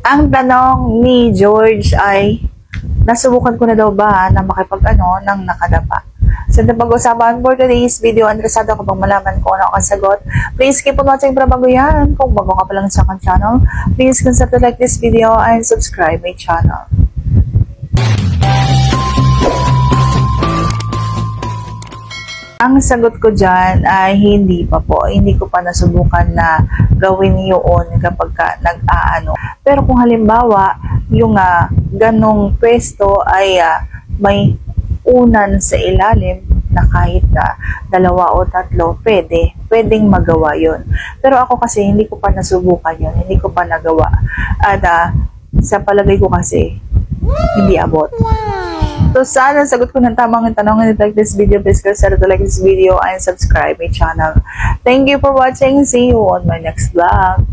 Ang tanong ni George ay, nasubukan ko na daw ba na makipag-ano ng nakadapa? So, ito pag-usapan for today's video. Interesado ka bang malaman kung ano ang sagot? Please keep on watching para bago yan. Kung bago ka pa lang sa aking channel, please consider to like this video and subscribe my channel. Ang sagot ko dyan ay hindi pa po. Hindi ko pa nasubukan na gawin yun kapag nag-aano. Pero kung halimbawa, yung ganong pwesto ay may unan sa ilalim na kahit dalawa o tatlo, pwedeng magawa yun. Pero ako kasi hindi ko pa nasubukan yun. Hindi ko pa nagawa. At sa palagay ko kasi, hindi abot. So, sana sagot ko ng tamang tanong and like this video. Please consider to like this video and subscribe my channel. Thank you for watching. See you on my next vlog.